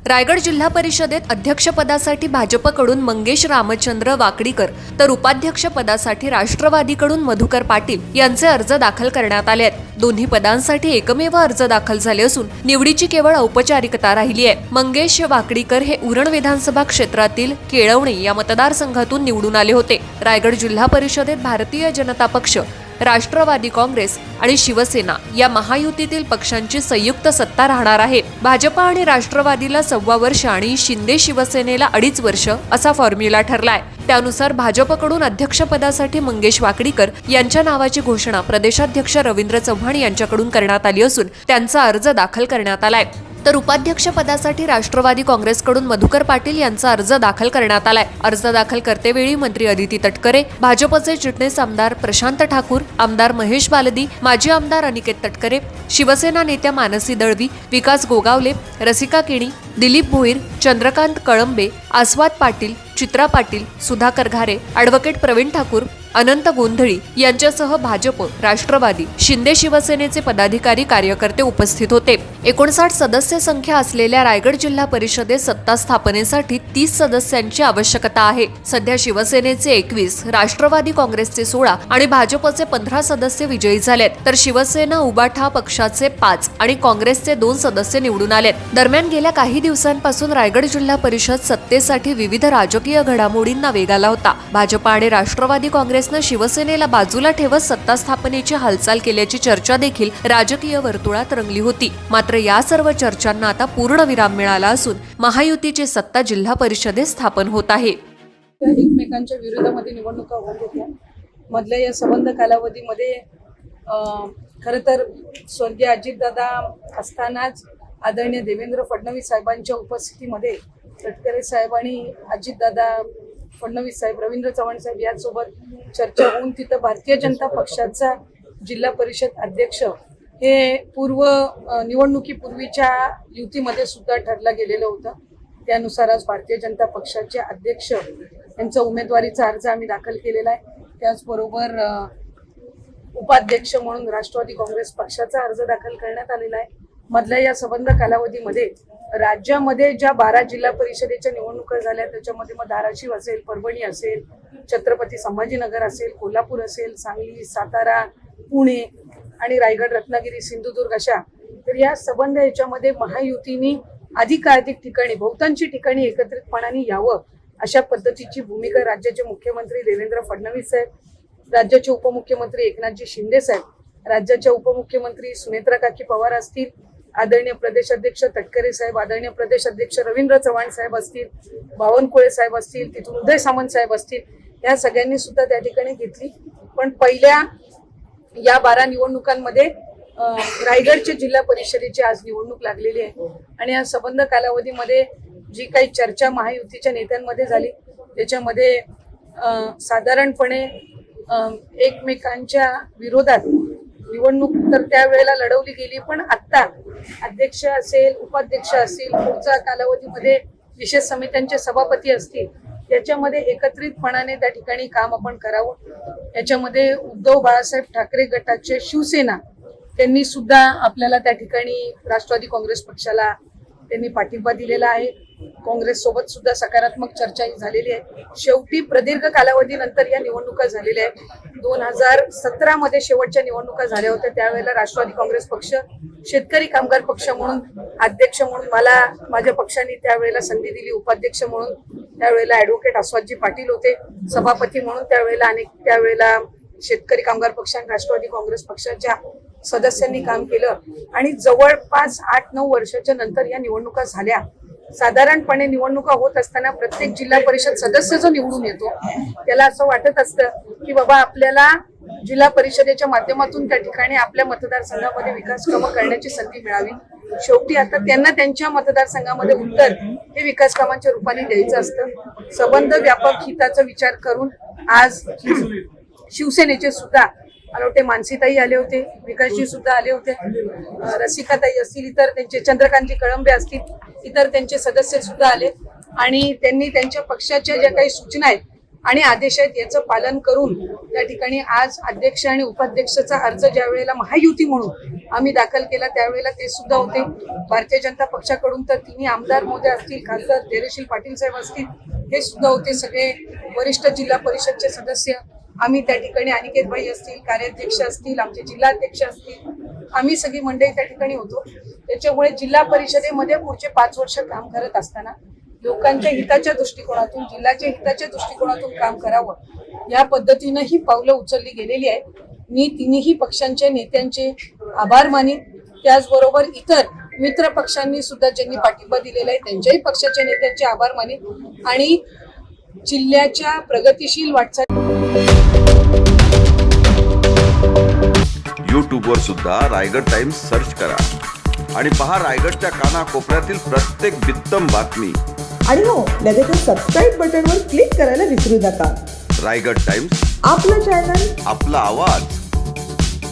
रायगड जिल्हा परिषदेत अध्यक्षपदासाठी भाजपकडून मंगेश रामचंद्र वाकडीकर तर उपाध्यक्षपदासाठी राष्ट्रवादीकडून मधुकर पाटील यांचे अर्ज दाखल करण्यात आले आहेत। दोन्ही पदांसाठी एकमेव अर्ज दाखल झाले असून निवडीची केवळ औपचारिकता राहिली आहे। मंगेश वाकडीकर हे उरण विधानसभा क्षेत्रातील केळवणे या मतदारसंघातून निवडून आले होते। रायगड जिल्हा परिषदेत भारतीय जनता पक्ष, राष्ट्रवादी काँग्रेस आणि शिवसेना या महायुतीतील पक्षांची संयुक्त सत्ता राहणार आहे। भाजपा आणि राष्ट्रवादीला 1.25 वर्ष आणि शिंदे शिवसेनेला 2.5 वर्ष असा फॉर्म्युला ठरलाय। त्यानुसार भाजपकडून अध्यक्षपदासाठी मंगेश वाकडीकर यांच्या नावाची घोषणा प्रदेशाध्यक्ष रवींद्र चव्हाण यांच्याकडून करण्यात आली असून त्यांचा अर्ज दाखल करण्यात आलाय। तर उपाध्यक्षपदासाठी राष्ट्रवादी काँग्रेसकडून मधुकर पाटील यांचा अर्ज दाखल करण्यात आलाय। अर्ज दाखल करतेवेळी मंत्री अदिती तटकरे, भाजपचे चिटणीस आमदार प्रशांत ठाकूर, आमदार महेश बालदी, माजी आमदार अनिकेत तटकरे, शिवसेना नेत्या मानसी दळवी, विकास गोगावले, रसिका केणी, दिलीप भोईर, चंद्रकांत कळंबे, आस्वाद पाटील, चित्रा पाटील, सुधाकर घारे, ॲडव्होकेट प्रवीण ठाकूर, अनंत गोंधळी यांच्यासह भाजप, राष्ट्रवादी, शिंदे शिवसेनेचे पदाधिकारी कार्यकर्ते उपस्थित होते। 59 सदस्य संख्या असलेल्या रायगड जिल्हा परिषदेत सत्ता स्थापनेसाठी 30 सदस्यांची आवश्यकता आहे। सध्या शिवसेनेचे 21, राष्ट्रवादी काँग्रेसचे 16 आणि भाजपचे 15 सदस्य विजयी झालेत, तर शिवसेना उबाठा पक्षाचे 5 आणि काँग्रेसचे 2 सदस्य निवडून आलेत। दरम्यान गेल्या काही दिवसांपासून रायगड जिल्हा परिषद सत्तेसाठी विविध राजकीय घडामोडींना वेग आला होता। भाजप आणि राष्ट्रवादी काँग्रेसने शिवसेनेला बाजूला ठेवत सत्ता स्थापनेची हालचाल केल्याची चर्चा देखील राजकीय वर्तुळात रंगली होती। मात्र या सर्व चर्चांना आता पूर्णविराम मिळाला असून महायुतीची सत्ता जिल्हा परिषदेत स्थापन होत आहे। एकमेकांच्या विरोधामध्ये निवडणुका होत होत्या। मधल्या या संबंध कालावधीमध्ये खरं तर स्वर्गीय अजितदादा असतानाच आदरणीय देवेंद्र फडणवीस साहेबांच्या उपस्थितीमध्ये तटकरे साहेब आणि अजितदादा फडणवीस साहेब, रवींद्र चव्हाण साहेब यांसोबत चर्चा होऊन तिथं भारतीय जनता पक्षाचा जिल्हा परिषद अध्यक्ष हे निवडणुकीपूर्वीच्या युतीमध्ये सुद्धा ठरलं गेलेलं होतं। त्यानुसार आज भारतीय जनता पक्षाचे अध्यक्ष यांचा उमेदवारीचा अर्ज आम्ही दाखल केलेला आहे। त्याचबरोबर उपाध्यक्ष म्हणून राष्ट्रवादी काँग्रेस पक्षाचा अर्ज दाखल करण्यात आलेला आहे। मधल्या या संबंध कालावधीमध्ये राज्यामध्ये ज्या 12 जिल्हा परिषदेच्या निवडणुका झाल्या त्याच्यामध्ये मग धाराशिव असेल, परभणी असेल, छत्रपती संभाजीनगर असेल, कोल्हापूर असेल, सांगली, सातारा, पुणे आणि रायगड, रत्नागिरी, सिंधुदुर्ग अशा तर या संबंध याच्यामध्ये महायुतीने अधिकाधिक ठिकाणी, बहुतांशी ठिकाणी एकत्रितपणाने यावं अशा पद्धतीची भूमिका राज्याचे मुख्यमंत्री देवेंद्र फडणवीस साहेब, राज्याचे उपमुख्यमंत्री एकनाथजी शिंदे साहेब, राज्याच्या उपमुख्यमंत्री सुनेत्रा काकी पवार असतील, आदरणीय प्रदेशाध्यक्ष तटकरे साहेब, आदरणीय प्रदेशाध्यक्ष रवींद्र चव्हाण साहेब असतील, बावनकुळे साहेब असतील, तिथून उदय सामंत साहेब असतील, या सगळ्यांनी सुद्धा त्या ठिकाणी घेतली। पण पहिल्या या 12 निवडणुकांमध्ये रायगडच्या जिल्हा परिषदेची आज निवडणूक लागलेली आहे आणि या संबंध कालावधीमध्ये जी काही चर्चा महायुतीच्या नेत्यांमध्ये झाली त्याच्यामध्ये साधारणपणे एकमेकांच्या विरोधात निवडणूक तर त्यावेळेला लढवली गेली, पण आता अध्यक्ष असेल, उपाध्यक्ष असतील, पुढच्या कालावधीमध्ये विशेष समित्यांचे सभापती असतील, याच्यामध्ये एकत्रितपणाने त्या ठिकाणी काम आपण करावं। याच्यामध्ये उद्धव बाळासाहेब ठाकरे गटाचे शिवसेना त्यांनी सुद्धा आपल्याला त्या ठिकाणी राष्ट्रवादी काँग्रेस पक्षाला त्यांनी पाठिंबा दिलेला आहे। काँग्रेस सोबत सुद्धा सकारात्मक चर्चा झालेली आहे। शेवटी प्रदीर्घ कालावधीनंतर या निवडणुका झालेल्या आहेत। 2017 मध्ये शेवटच्या निवडणुका झाल्या होत्या, त्यावेळेला राष्ट्रवादी काँग्रेस पक्ष शेतकरी कामगार पक्ष म्हणून अध्यक्ष म्हणून मला माझ्या पक्षाने त्यावेळेला संधी दिली, उपाध्यक्ष म्हणून त्यावेळेला ॲडव्होकेट आस्वादजी पाटील होते, सभापती म्हणून त्यावेळेला शेतकरी कामगार पक्ष आणि राष्ट्रवादी काँग्रेस पक्षाच्या सदस्यांनी काम केलं आणि जवळपास 8-9 वर्षाच्या नंतर या निवडणुका झाल्या। साधारणपणे निवडणुका होत असताना प्रत्येक जिल्हा परिषद सदस्य जो निवडून येतो त्याला असं वाटत असतं की बाबा आपल्याला जिल्हा परिषदेच्या माध्यमातून त्या ठिकाणी आपल्या मतदारसंघामध्ये विकास कामं करण्याची संधी मिळावी। शेवटी आता त्यांना त्यांच्या मतदारसंघामध्ये उत्तर हे विकास कामांच्या रूपाने द्यायचं असतं। संबंध व्यापक हिताचा विचार करून आज शिवसेनेचे सुद्धा अनोटे मानसीताई आले होते, विकासजी सुद्धा आले होते, रसिकाताई असतील, इतर त्यांचे चंद्रकांतजी कळंबे असतील, इतर त्यांचे सदस्य सुद्धा आले आणि त्यांनी त्यांच्या पक्षाच्या ज्या काही सूचना आहेत आणि आदेश आहेत याचं पालन करून त्या ठिकाणी आज अध्यक्ष आणि उपाध्यक्षाचा अर्ज ज्या वेळेला महायुती म्हणून आम्ही दाखल केला त्यावेळेला ते सुद्धा होते. भारतीय जनता पक्षाकडून तर तिन्ही आमदार मोदी असतील, खासदार धैर्यशील पाटील साहेब असतील, हे सुद्धा होते. सगळे वरिष्ठ जिल्हा परिषदचे सदस्य आम्ही त्या ठिकाणी, अनिकेत भाई असतील, कार्याध्यक्ष असतील, आमचे जिल्हाध्यक्ष असतील, आम्ही सगळी मंडळी त्या ठिकाणी होतो. त्याच्यामुळे जिल्हा परिषदेमध्ये पुढचे 5 वर्ष काम करत असताना लोकांच्या हिताच्या दृष्टिकोनातून, जिल्ह्याच्या हिताच्या दृष्टिकोनातून काम करावं या पद्धतीनं ही पावलं उचलली गेलेली आहे. मी तिन्ही पक्षांच्या नेत्यांचे आभार मानेन. त्याचबरोबर इतर मित्र पक्षांनी सुद्धा ज्यांनी पाठिंबा दिलेला आहे त्यांच्याही पक्षाच्या नेत्यांचे आभार मानेन आणि जिल्ह्याच्या प्रगतिशील वाटचाल यूट्यूबवर सुद्धा रायगड टाइम्स सर्च करा आणि पहा रायगडच्या कानाकोपऱ्यातील प्रत्येक बित्तम बातमी. आणि हो, लगेचच सबस्क्राईब बटनवर क्लिक करायला विसरू नका. रायगड टाइम्स, आपलं चॅनल, आपला आवाज.